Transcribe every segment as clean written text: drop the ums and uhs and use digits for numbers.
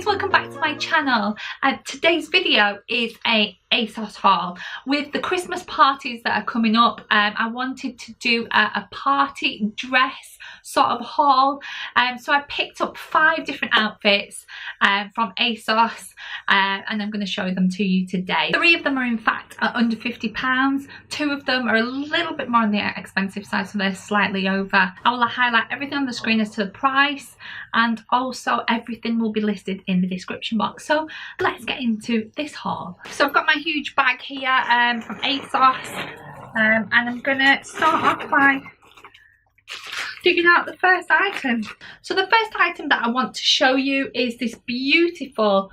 guys, welcome back to my channel. Today's video is a ASOS haul. With the Christmas parties that are coming up, I wanted to do a party dress sort of haul. So I picked up 5 different outfits from ASOS and I'm going to show them to you today. 3 of them are in fact under £50. 2 of them are a little bit more on the expensive side, so they're slightly over. I will highlight everything on the screen as to the price, and also everything will be listed in the description box. So let's get into this haul. So I've got my huge bag here from ASOS, and I'm gonna start off by digging out the first item. So the first item that I want to show you is this beautiful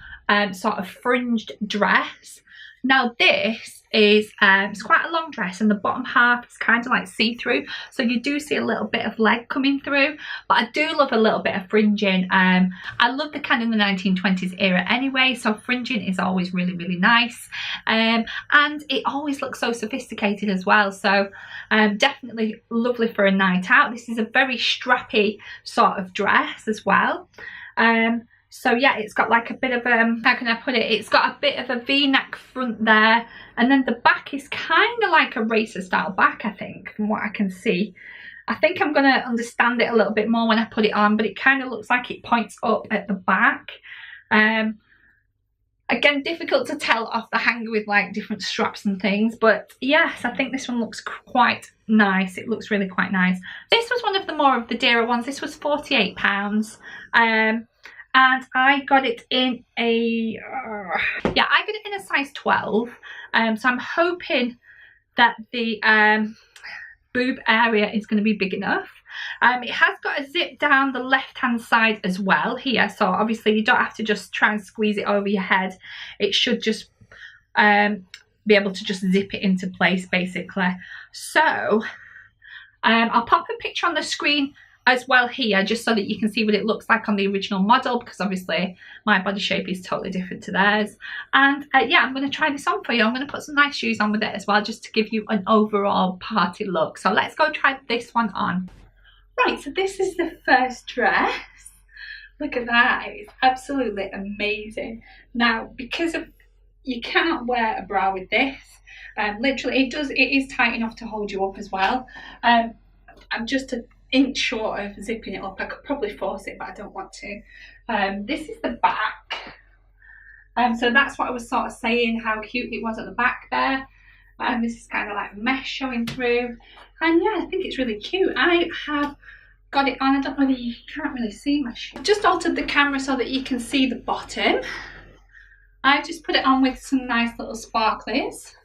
sort of fringed dress. Now this is it's quite a long dress, and the bottom half is kind of like see-through, so you do see a little bit of leg coming through, but I do love a little bit of fringing. I love the Canon the 1920s era anyway, so fringing is always really nice, and it always looks so sophisticated as well, so definitely lovely for a night out. This is a very strappy sort of dress as well. So yeah, it's got like a bit of how can I put it, it's got a bit of a v-neck front there, and then the back is kind of like a racer style back, I think, from what I can see. I think I'm going to understand it a little bit more when I put it on, but it kind of looks like it points up at the back. Again, difficult to tell off the hanger with like different straps and things, but yes, I think this one looks quite nice. It looks really quite nice. This was one of the more of the dearer ones. This was £48. And I got it in a I got it in a size 12, so I'm hoping that the boob area is going to be big enough. It has got a zip down the left hand side as well here, so obviously you don't have to just try and squeeze it over your head. It should just be able to just zip it into place basically. So I'll pop a picture on the screen as well here, just so that you can see what it looks like on the original model, because obviously my body shape is totally different to theirs. And yeah, I'm going to try this on for you. I'm going to put some nice shoes on with it as well, just to give you an overall party look. So let's go try this one on. Right, so this is the first dress. Look at that, it's absolutely amazing. Now, because of you cannot wear a bra with this, literally it is tight enough to hold you up as well. I'm just an inch short of zipping it up. I could probably force it, but I don't want to. This is the back, so that's what I was sort of saying, how cute it was at the back there. This is kind of like mesh showing through, and yeah, I think it's really cute. I have got it on. I don't know whether you can't really see my shoe. I've just altered the camera so that you can see the bottom. I just put it on with some nice little sparklies.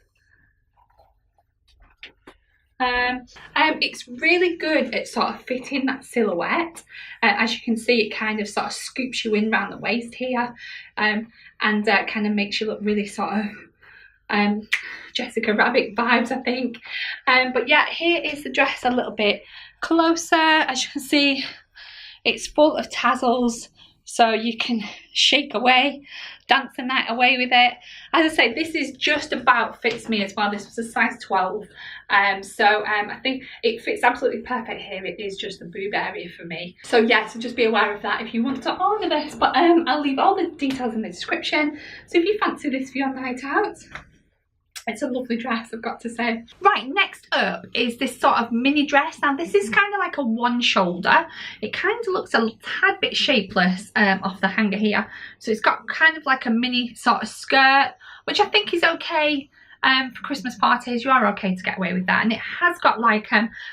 It's really good at sort of fitting that silhouette. As you can see, it kind of sort of scoops you in around the waist here, and kind of makes you look really sort of Jessica Rabbit vibes, I think. But yeah, here is the dress a little bit closer. As you can see, it's full of tassels, so you can shake away, dance the night away with it. As I say, this is just about fits me as well. This was a size 12, so I think it fits absolutely perfect here. It is just the boob area for me. So yeah, so just be aware of that if you want to order this. But I'll leave all the details in the description. So if you fancy this for your night out, it's a lovely dress, I've got to say. Right, next up is this sort of mini dress. Now this is kind of like a one shoulder. It kind of looks a tad bit shapeless off the hanger here. So it's got kind of like a mini sort of skirt, which I think is okay for Christmas parties. You are okay to get away with that. And it has got like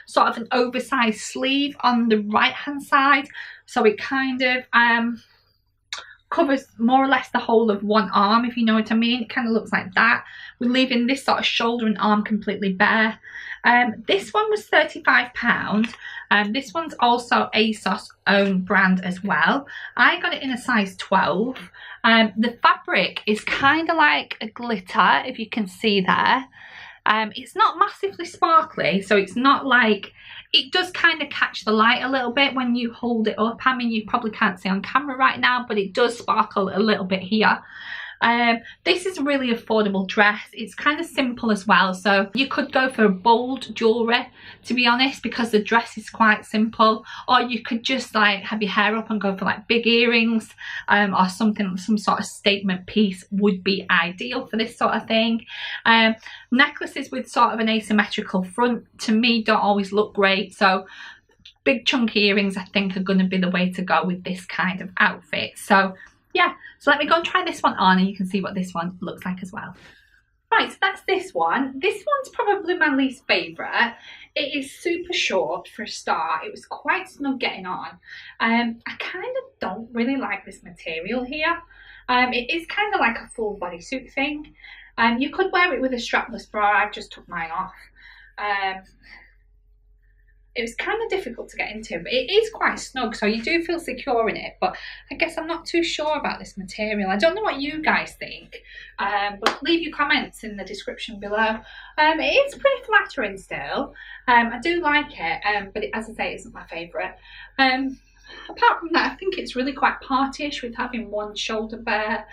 sort of an oversized sleeve on the right hand side. So it kind of covers more or less the whole of one arm, if you know what I mean. It kind of looks like that. We're leaving this sort of shoulder and arm completely bare. This one was £35. This one's also ASOS own brand as well. I got it in a size 12. The fabric is kind of like a glitter, if you can see there. It's not massively sparkly, so it's not like, it does kind of catch the light a little bit when you hold it up. I mean, you probably can't see on camera right now, but it does sparkle a little bit here. This is a really affordable dress. It's kind of simple as well, so you could go for bold jewellery, to be honest, because the dress is quite simple, or you could just like have your hair up and go for like big earrings, or something, some sort of statement piece would be ideal for this sort of thing. Necklaces with sort of an asymmetrical front to me don't always look great, so big chunky earrings I think are going to be the way to go with this kind of outfit. So yeah, so let me go and try this one on and you can see what this one looks like as well. Right, so that's this one. This one's probably my least favourite. It is super short for a start. It was quite snug getting on. I kind of don't really like this material here. It is kind of like a full bodysuit thing. You could wear it with a strapless bra. I've just took mine off. It was kind of difficult to get into, but it is quite snug, so you do feel secure in it. But I guess I'm not too sure about this material. I don't know what you guys think, but leave your comments in the description below. It is pretty flattering still. I do like it, but as I say, it isn't my favourite. Apart from that, I think it's really quite partyish with having one shoulder bare.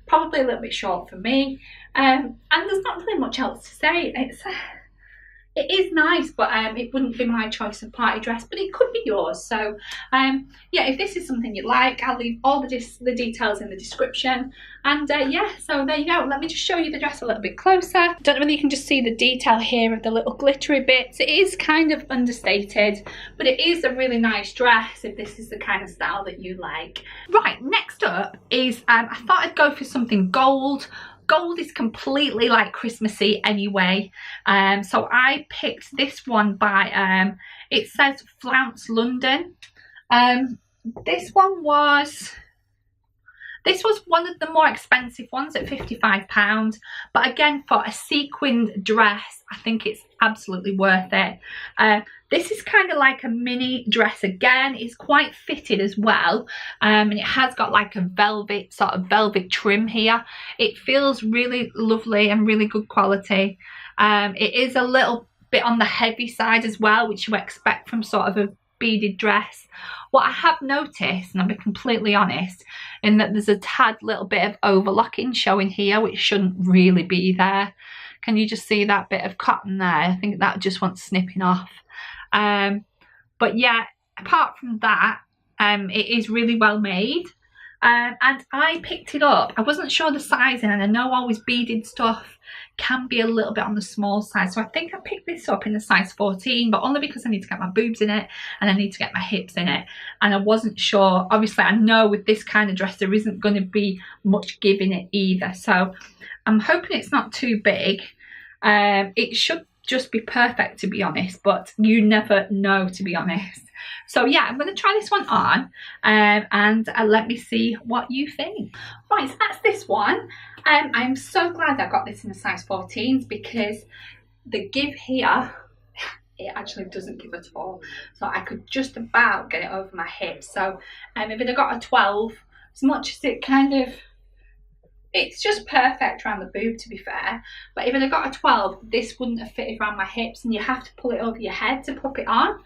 Probably a little bit short for me. And there's not really much else to say. It is nice, but it wouldn't be my choice of party dress, but it could be yours. So yeah, if this is something you like, I'll leave all the details in the description. And yeah, so there you go. Let me just show you the dress a little bit closer. Don't know whether you can just see the detail here of the little glittery bits. It is kind of understated, but it is a really nice dress if this is the kind of style that you like. Right, next up is, I thought I'd go for something gold. Gold is completely like Christmassy anyway, so I picked this one by, it says Flounce London. This was one of the more expensive ones at £55, but again, for a sequined dress, I think it's absolutely worth it. This is kind of like a mini dress again. It's quite fitted as well, and it has got like a velvet, sort of velvet trim here. It feels really lovely and really good quality. It is a little bit on the heavy side as well, which you expect from sort of a beaded dress. What I have noticed, and I'll be completely honest, in that there's a tad little bit of overlocking showing here, which shouldn't really be there. Can you just see that bit of cotton there? I think that just wants snipping off. But yeah, apart from that, it is really well made. And I picked it up. I wasn't sure the sizing, and I know always beaded stuff can be a little bit on the small side, so I think I picked this up in the size 14, but only because I need to get my boobs in it and I need to get my hips in it, and I wasn't sure. Obviously I know with this kind of dress there isn't going to be much give in it either, so I'm hoping it's not too big. It should just be perfect, to be honest, but you never know, to be honest. So yeah, I'm going to try this one on, and let me see what you think. Right, so that's this one. I'm so glad I got this in a size 14s, because the give here, it actually doesn't give at all. So I could just about get it over my hips. So if it had got a 12, as much as it kind of, it's just perfect around the boob, to be fair. But if it had got a 12, this wouldn't have fitted around my hips, and you have to pull it over your head to pop it on.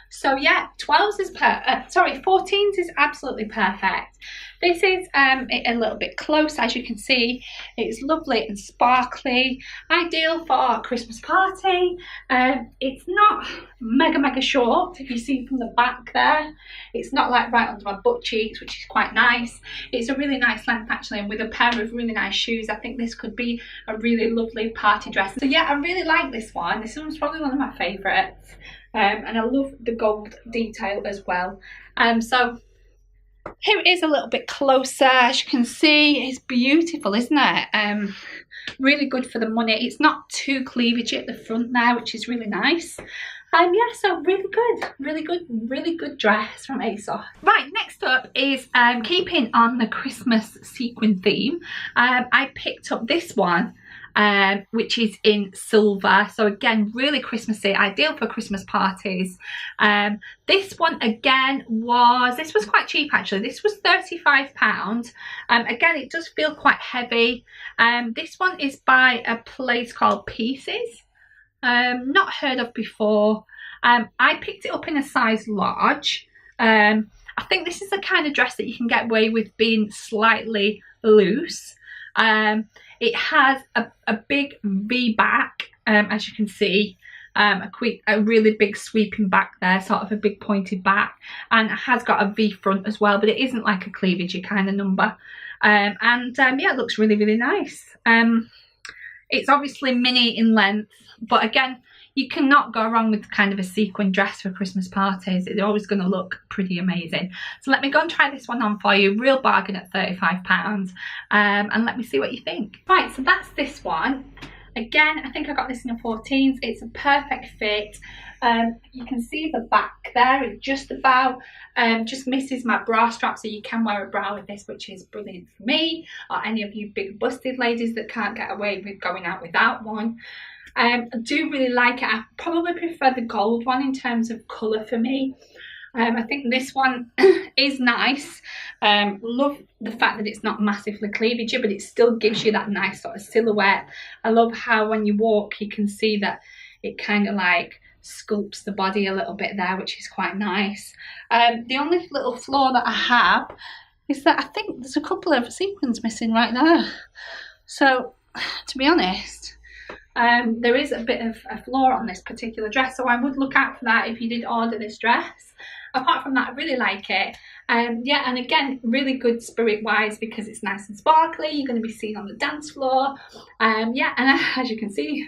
So yeah, 12s is 14s is absolutely perfect. This is a little bit close, as you can see. It's lovely and sparkly, ideal for a Christmas party. It's not mega short, if you see from the back there. It's not like right under my butt cheeks, which is quite nice. It's a really nice length actually, and with a pair of really nice shoes, I think this could be a really lovely party dress. So yeah, I really like this one. This one's probably one of my favourites. And I love the gold detail as well. So here it is a little bit closer. As you can see, it's beautiful, isn't it? Really good for the money. It's not too cleavagey at the front there, which is really nice. Yeah, so really good dress from ASOS. Right, next up is keeping on the Christmas sequin theme. I picked up this one, which is in silver. So again, really Christmassy, ideal for Christmas parties. This one again this was quite cheap actually. This was £35. Again, it does feel quite heavy. This one is by a place called Pieces. Not heard of before. I picked it up in a size large. I think this is the kind of dress that you can get away with being slightly loose. It has a big V back, as you can see. A really big sweeping back there, sort of a big pointed back, and it has got a V front as well, but it isn't like a cleavagey kind of number. Yeah, it looks really, really nice. It's obviously mini in length, but again, you cannot go wrong with kind of a sequin dress for Christmas parties. It's always going to look pretty amazing. So let me go and try this one on for you. Real bargain at £35. And let me see what you think. Right, so that's this one. Again, I think I got this in a 14s. It's a perfect fit. You can see the back there. It just about just misses my bra strap, so you can wear a bra with this, which is brilliant for me or any of you big busted ladies that can't get away with going out without one. I do really like it. I probably prefer the gold one in terms of colour for me. I think this one is nice. Love the fact that it's not massively cleavagey, but it still gives you that nice sort of silhouette. I love how when you walk you can see that it kind of like sculpts the body a little bit there, which is quite nice. The only little flaw that I have is that I think there's a couple of sequins missing right there. So to be honest, there is a bit of a flaw on this particular dress, so I would look out for that if you did order this dress. Apart from that, I really like it. Yeah, and again, really good spirit wise because it's nice and sparkly. You're going to be seen on the dance floor. Yeah, and as you can see,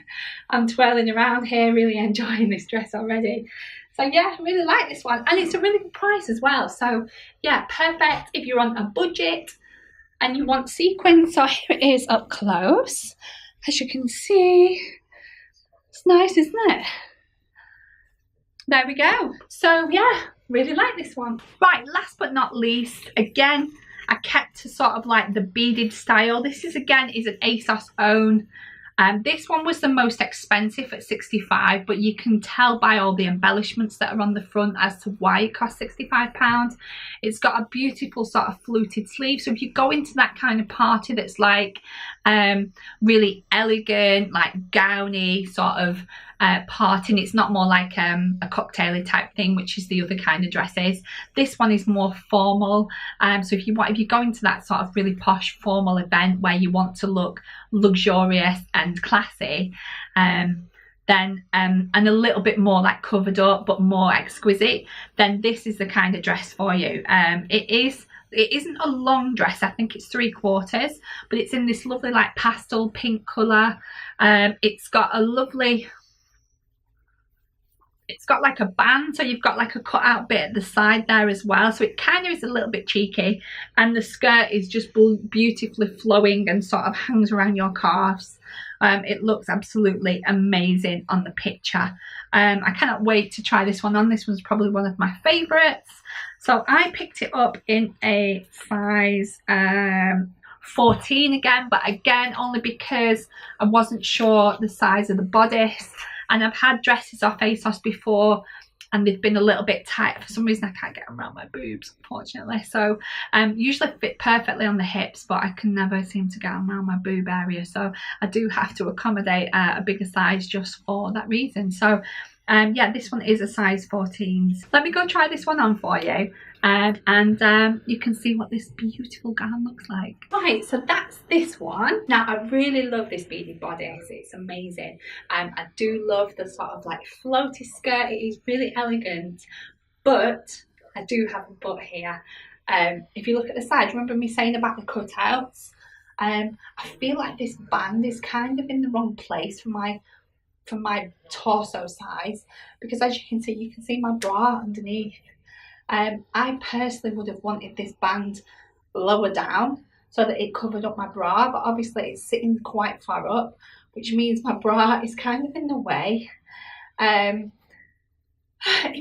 I'm twirling around here, really enjoying this dress already. So yeah, I really like this one, and it's a really good price as well. So yeah, perfect if you're on a budget and you want sequins. So here it is up close. As you can see, it's nice, isn't it? There we go. So yeah, really like this one. Right, last but not least, again, I kept to sort of like the beaded style. This is again is an ASOS own. This one was the most expensive at £65, but you can tell by all the embellishments that are on the front as to why it costs £65. It's got a beautiful sort of fluted sleeve. So if you go into that kind of party that's like really elegant, like gowny sort of party, and it's not more like a cocktaily type thing, which is the other kind of dresses. This one is more formal. So if you go into that sort of really posh formal event where you want to look luxurious and classy, then and a little bit more like covered up but more exquisite, then this is the kind of dress for you. It isn't a long dress. I think it's 3/4, but it's in this lovely like pastel pink colour. It's got a lovely, it's got like a band, so you've got like a cut out bit at the side there as well, so it kind of is a little bit cheeky, and the skirt is just beautifully flowing and sort of hangs around your calves. It looks absolutely amazing on the picture. I cannot wait to try this one on. This one's probably one of my favourites. So I picked it up in a size 14 again, but again only because I wasn't sure the size of the bodice. And I've had dresses off ASOS before and they've been a little bit tight. For some reason I can't get them around my boobs, unfortunately. So usually fit perfectly on the hips, but I can never seem to get them around my boob area. So I do have to accommodate a bigger size just for that reason. So yeah, this one is a size 14s. Let me go try this one on for you. And you can see what this beautiful gown looks like. Right, so that's this one. Now I really love this beaded bodice. It's amazing. I do love the sort of like floaty skirt. It is really elegant, but I do have a but here. If you look at the side, remember me saying about the cutouts? I feel like this band is kind of in the wrong place for my torso size, because as you can see my bra underneath. I personally would have wanted this band lower down so that it covered up my bra, but obviously it's sitting quite far up, which means my bra is kind of in the way. It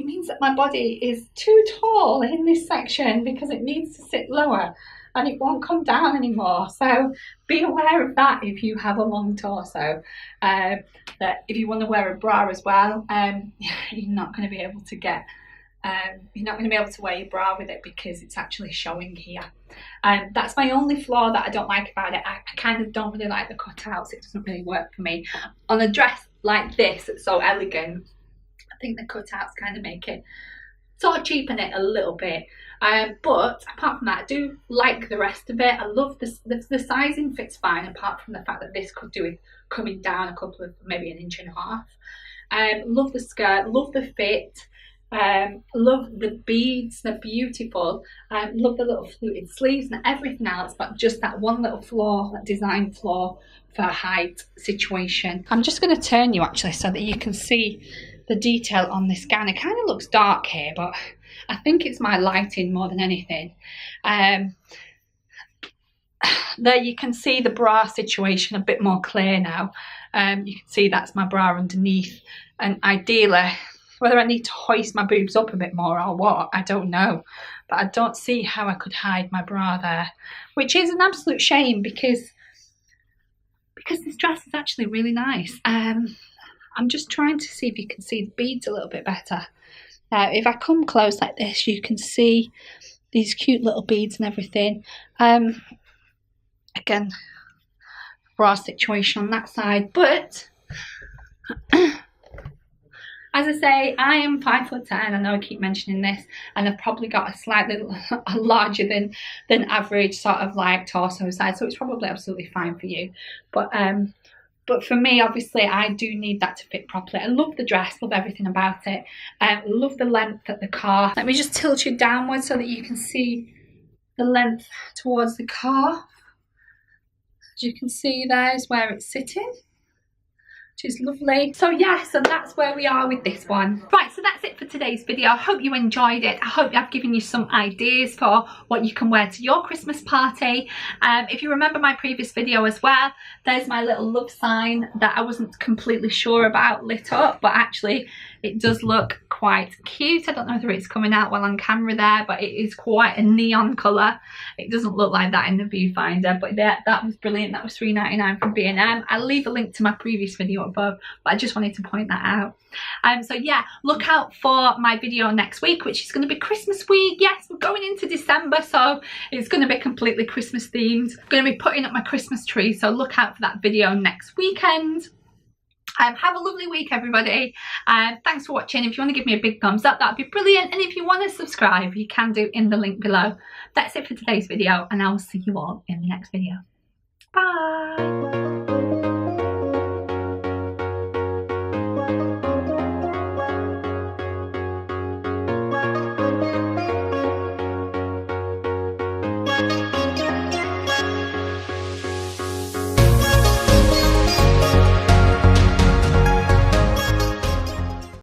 means that my body is too tall in this section because it needs to sit lower and it won't come down anymore. So be aware of that if you have a long torso, that if you want to wear a bra as well, you're not going to be able to get you're not going to be able to wear your bra with it because it's actually showing here. That's my only flaw that I don't like about it. I kind of don't really like the cutouts. It doesn't really work for me. On a dress like this, it's so elegant, I think the cutouts kind of make it sort of cheapen it a little bit. But apart from that, I do like the rest of it. I love the sizing fits fine, apart from the fact that this could do with coming down a couple of, maybe an inch and a half. Love the skirt, love the fit. Love the beads, they're beautiful. Love the little fluted sleeves and everything else, but just that one little flaw, that design flaw for a height situation. I'm just going to turn you actually so that you can see the detail on this gown. It kind of looks dark here, but I think it's my lighting more than anything. There you can see the bra situation a bit more clear now. You can see that's my bra underneath, and ideally, whether I need to hoist my boobs up a bit more or what, I don't know. But I don't see how I could hide my bra there, which is an absolute shame because this dress is actually really nice. I'm just trying to see if you can see the beads a little bit better. Now, if I come close like this, you can see these cute little beads and everything. Again, bra situation on that side, but as I say, I am 5'10". I know I keep mentioning this, and I've probably got a slightly larger than average sort of like torso size, so it's probably absolutely fine for you. But for me, obviously, I do need that to fit properly. I love the dress, love everything about it. Love the length at the calf. Let me just tilt you downwards so that you can see the length towards the calf. As you can see, there is where it's sitting, which is lovely. So yeah, so that's where we are with this one. Right, so that's it for today's video. I hope you enjoyed it. I hope I've given you some ideas for what you can wear to your Christmas party. If you remember my previous video as well, there's my little love sign that I wasn't completely sure about lit up, but actually it does look quite cute. I don't know whether it's coming out well on camera there, but it is quite a neon colour. It doesn't look like that in the viewfinder, but that was brilliant. That was £3.99 from B&M. I'll leave a link to my previous video above, but I just wanted to point that out. So yeah, look out for my video next week, which is going to be Christmas week. Yes, we're going into December, so it's going to be completely Christmas themed. I'm going to be putting up my Christmas tree, so look out for that video next weekend. Have a lovely week, everybody. Thanks for watching. If you want to give me a big thumbs up, that'd be brilliant. And if you want to subscribe, you can do in the link below. That's it for today's video, and I will see you all in the next video. Bye.